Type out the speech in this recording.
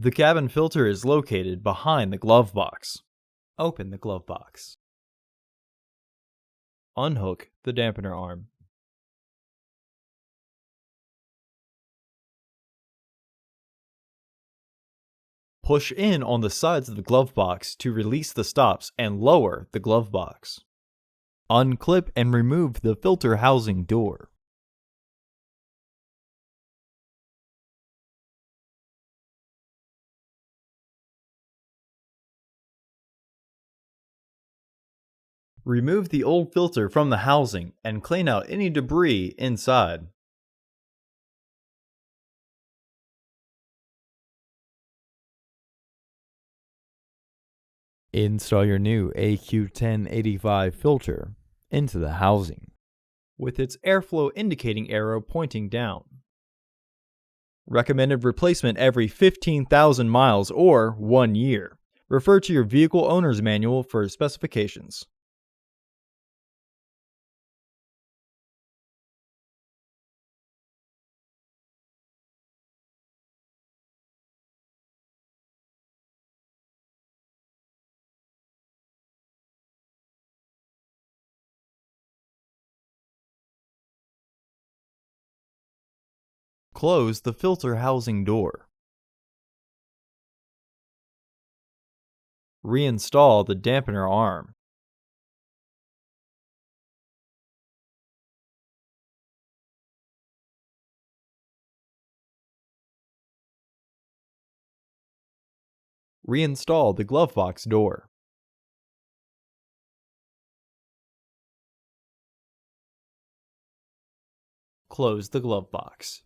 The cabin filter is located behind the glove box. Open the glove box. Unhook the dampener arm. Push in on the sides of the glove box to release the stops and lower the glove box. Unclip and remove the filter housing door. Remove the old filter from the housing and clean out any debris inside. Install your new AQ1085 filter into the housing, with its airflow indicating arrow pointing down. Recommended replacement every 15,000 miles or 1 year. Refer to your vehicle owner's manual for specifications. Close the filter housing door. Reinstall the dampener arm. Reinstall the glove box door. Close the glove box.